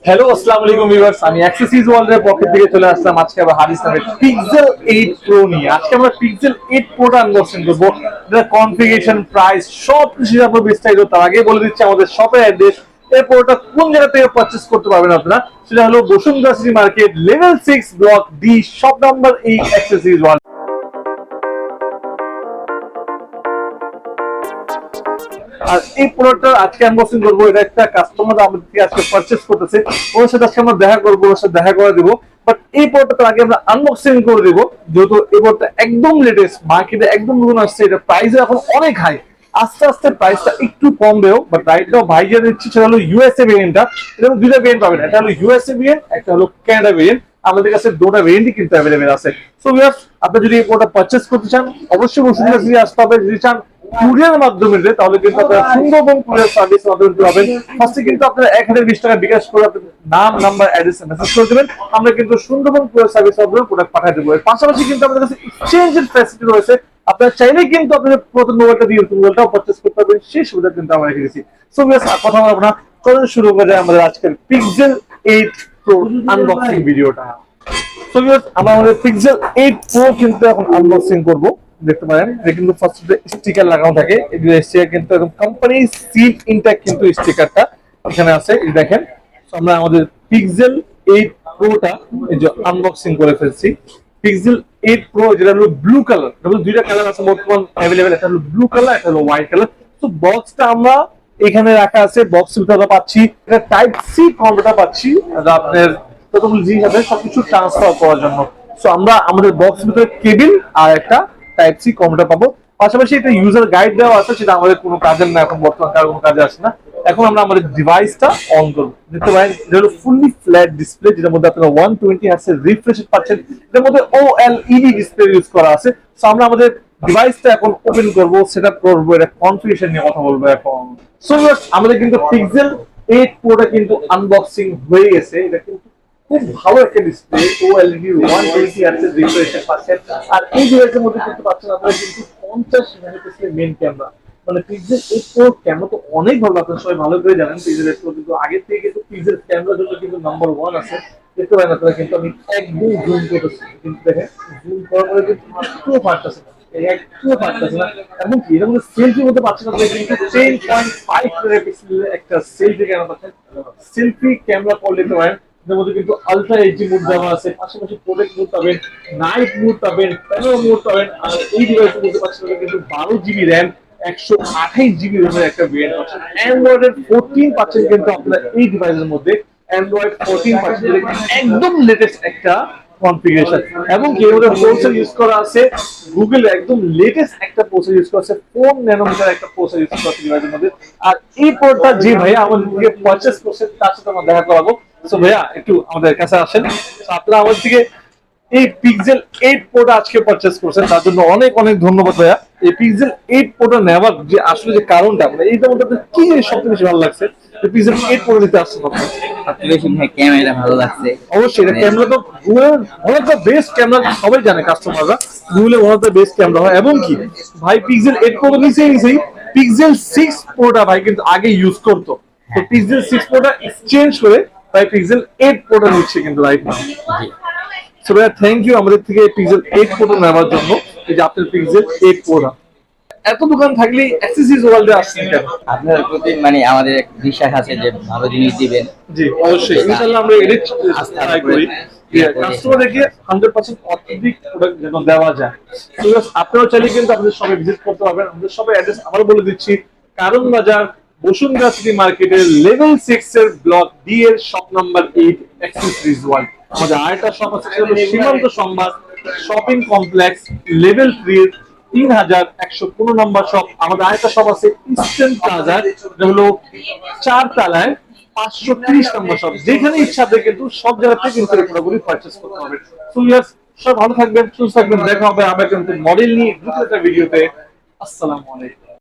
Hello আসসালামু আলাইকুম viewers, আমি অ্যাক্সেসরিজ ওয়ার্ল্ডের পক্ষ থেকে চলে আসলাম আজকে আবার হাদিস নামের পিক্সেল 8 প্রো নিয়ে। আজকে আমরা পিক্সেল 8 প্রোটা আনবক্সিং করব। এর কনফিগারেশন, প্রাইস সব কিছু আপনারা বিস্তারিত তার আগে বলে দিচ্ছি আমাদের শপের অ্যাড্রেস। এই প্রোডাক্টটা কোন জায়গা থেকে পারচেজ করতে পারবেন আপনারা, সেটা হলো Bashundhara city market, level 6 block D, shop number 8, accessories world. আর এই প্রোডাক্টটা আজকে আনবক্সিং করবো। এটা একটা কাস্টমার আমাদের থেকে আজকে পারচেজ করতেছে, ওর সাথে আজকে আমরা দেখা করবো, ওর সাথে দেখা করে দিব। বাট এই প্রোডাক্টটা আগে আমরা আনবক্সিং করে দিব, যেহেতু এই প্রোডাক্টটা একদম লেটেস্ট, মার্কেটে একদম নতুন আসছে। এটা প্রাইস এখন অনেক হাই, আস্তে আস্তে প্রাইসটা একটু কমবেও। বাট রাইট নাও ভাই যে দিচ্ছি সেটা হলো ইউএসএ ভেরিয়েন্টটা। এটা দুইটা ভেরিয়েন্ট পাবেন, একটা হলো ইউএসএ ভেরিয়েন্ট, একটা হলো কানাডা ভেরিয়েন্ট। আমাদের কাছে দুটো ভেরিয়েন্টই কিন্তু অ্যাভেলেবেল আছে। সো ভিউয়ার্স, আপনি যদি এই প্রোডাক্ট পারচেজ করতে চান অবশ্যই বসুন্ধরা সিটি আসতে হবে। যদি চান কুরিয়ারের মাধ্যমে তাহলে কিন্তু আপনারা সুন্দরবন কুরিয়ার সার্ভিস মাধ্যমে পাবেন। ফার্স্টে কিন্তু আপনারা 1020 টাকা বিকাশ করে আপনাদের নাম, নাম্বার, অ্যাড্রেস মেসেজ করে দেবেন, আমরা কিন্তু সুন্দরবন কুরিয়ার সার্ভিস মাধ্যমে প্রোডাক্ট পাঠিয়ে দেবো। এর পাশাপাশি কিন্তু আমাদের কাছে এক্সচেঞ্জের ফ্যাসিলিটি রয়েছে। আপনারা চাইলে কিন্তু আপনাদের প্রথম মোবাইলটা দিয়ে মোবাইলটাও পারচেজ করতে পারবেন, সেই সুবিধা কিন্তু আমরা রেখে দিচ্ছি। সো ভিউয়ার্স, কথা বলবো না, চলুন শুরু করে আমাদের আজকের পিক্সেল 8 প্রো আনবক্সিং ভিডিওটা। সো ভিউয়ার্স, আমরা আমাদের পিক্সেল 8 প্রো কিন্তু এখন আনবক্সিং করব। দেখতে পারেন এটা কিন্তু ফার্স্ট স্টিকার লাগানো থাকে। এই স্টিকার কিন্তু একদম কোম্পানি সিল ইনট্যাক্ট কিন্তু স্টিকারটা এখানে আছে, এই দেখেন। সো আমরা আমাদের পিক্সেল 8 প্রোটা এই যে আনবক্সিং করে ফেলছি। পিক্সেল 8 প্রো যেটা হলো ব্লু কালার, এটা দুইটা কালার আছে বর্তমান अवेलेबल, একটা হলো ব্লু কালার, একটা হলো হোয়াইট কালার। তো বক্সটা আমরা এখানে রাখা আছে, বক্সের ভিতরে পাচ্ছি এটা টাইপ সি কম্পিউটার পাচ্ছি, আর আপনার যতগুলো জিনিস আছে সবকিছু ট্রান্সফার করার জন্য। সো আমরা আমাদের বক্সের ভিতরে কেবিল আর একটা টাইপ সি কম্পিউটার পাবো। পাশাপাশি একটা ইউজার গাইড দেওয়া আছে, সেটা আমাদের কোনো কাজের না, এখন বর্তমান কার কোনো কাজে আসে না। এখন আমরা আমাদের ডিভাইসটা অন করব। দেখতে পারেন এটা হলো ফুললি ফ্ল্যাট ডিসপ্লে, যেটার মধ্যে আপনারা 120 হার্টজ এর রিফ্রেশ পাচ্ছেন। এর মধ্যে ওএলইডি ডিসপ্লে ইউজ করা আছে। সো আমরা আমাদের ডিভাইসটা এখন ওপেন করব, সেটআপ করব, এটা কনফিগারেশন নিয়ে কথা বলবো এখন। সো আমাদের কিন্তু পিক্সেল 8 প্রোটা কিন্তু আনবক্সিং হয়ে গেছে। এটা কিন্তু খুব ভালো একটা ডিসপ্লে, ওএলইডি 120 হার্টজ এর রিফ্রেশ পাচ্ছেন। আর এই ডিভাইসের মধ্যে কিন্তু পাচ্ছেন আপনারা কিন্তু 50 মেগাপিক্সেলের মেইন ক্যামেরা। মানে পিক্সেল 8 প্রো ক্যামেরা তো অনেক ভালো, আপনারা সবাই ভালো করে জানেন। পিক্সেল 8 প্রো কিন্তু আগে থেকে কিন্তু পিক্সেল ক্যামেরার জন্য কিন্তু নাম্বার 1 আছে। দেখতে পারেন আপনারা, কিন্তু আমি একদম জুম করতেছি, কিন্তু দেখেন জুম করার পরে কিন্তু একটুও ফাটতেছে না, একটুও ফাটতেছে না। এবং কি এর মধ্যে সেলফির মধ্যে পাচ্ছেন আপনারা কিন্তু 10.5 মেগাপিক্সেলের একটা সেলফি ক্যামেরা পাচ্ছেন। সেলফি ক্যামেরা করলে দেখতে পারেন এর মধ্যে কিন্তু আলট্রা এইচডি মোড দেওয়া আছে, পাশাপাশি প্রোটেক্ট মোড পাবেন, নাইট মোড পাবেন, প্যানোরামা মোড পাবেন। আর এই ডিভাইসের মধ্যে পাচ্ছেন কিন্তু 12 জিবি র্যাম, 128 জিবি রোমের একটা ভেরিয়েন্ট পাচ্ছেন। অ্যান্ড্রয়েডের 14 পাচ্ছেন কিন্তু আপনারা এই ডিভাইসের মধ্যে। অ্যান্ড্রয়েড 14 পাচ্ছেন, একদম লেটেস্ট একটা কনফিগারেশন। এবং কি এর মধ্যে প্রসেসর ইউজ করা আছে গুগল একদম লেটেস্ট একটা প্রসেসর ইউজ করা আছে, 4 ন্যানোমিটার একটা প্রসেসর ইউজ করা আছে ডিভাইসের মধ্যে। আর এই প্রোডাক্টটা যে ভাইয়া আমাদের থেকে পারচেজ করছে তার সাথে আমরা দেখা করাবো। সো ভাইয়া একটু আমাদের কাছে আসেন। আপনারা আমাদের থেকে এই পিক্সেল 8 প্রোটা আজকে পারচেজ করছেন, তার জন্য অনেক অনেক ধন্যবাদ ভাইয়া। এই পিক্সেল 8 প্রোটা নেওয়ার যে আসলে যে কারণটা, মানে এইটার মধ্যে আপনার কি সবচেয়ে বেশি ভালো লাগছে পিক্সেল 8 প্রো নিতে আসছেন আপনার? ক্যামেরা ভালো লাগছে অবশ্যই, এটা ক্যামেরা তো গুগলের one of the best camera, সবাই জানে কাস্টমাররা, গুগলের one of the best camera হয়। এবং কি ভাই পিক্সেল 8 প্রো তো নিচেই পিক্সেল 6 প্রোটা ভাই কিন্তু আগে ইউজ করতো। তো পিক্সেল 6 প্রোটা এক্সচেঞ্জ করে ভাই পিক্সেল 8 প্রোটা নিচ্ছে কিন্তু রাইট নাও। সো ভাই থ্যাংক ইউ আমাদের থেকে পিক্সেল 8 প্রোটা নেওয়ার জন্য। এই যে আপনার পিক্সেল 8 প্রোটা এত দোকান থাকলে অ্যাক্সেসরিজ ওয়ার্ল্ডে আসছেন কেন? আপনার প্রতি মানে আমাদের এক বিশ্বাস আছে যে ভালো জিনিস দিবেন। জি অবশ্যই, ইনশাআল্লাহ আমরা এডিট ট্রাই করি কাস্টমারকে 100% অথেন্টিক প্রোডাক্ট যেন দেওয়া যায়। তো আপনারা চাইলে কিন্তু আপনাদের শপে ভিজিট করতে পারবেন। আমাদের শপের অ্যাড্রেস আবার বলে দিচ্ছি, কারণ বাজার, বসুন্ধরা সিটি মার্কেটের লেভেল 6 এর ব্লক ডি এর শপ নাম্বার 8, অ্যাক্সেসরিজ ওয়ার্ল্ড। আমাদের আরেকটা শপ আছে সেটা হলো সীমান্ত সংবাদ শপিং কমপ্লেক্স, লেভেল 3 3115 নম্বর শপ। আমাদের আরেকটা শপ আছে ইস্টার্ন প্লাজা, যেটা হলো 4 তলায় 530 নম্বর শপ। যেখানে ইচ্ছা আপনি কিন্তু সব জায়গা থেকে কিন্তু পুরোপুরি পারচেজ করতে হবে। সো ইয়াস, সব ভালো থাকবেন, সুস্থ থাকবেন। দেখা হবে আবার কিন্তু মডেল নিয়ে নতুন একটা ভিডিওতে। আসসালামু আলাইকুম।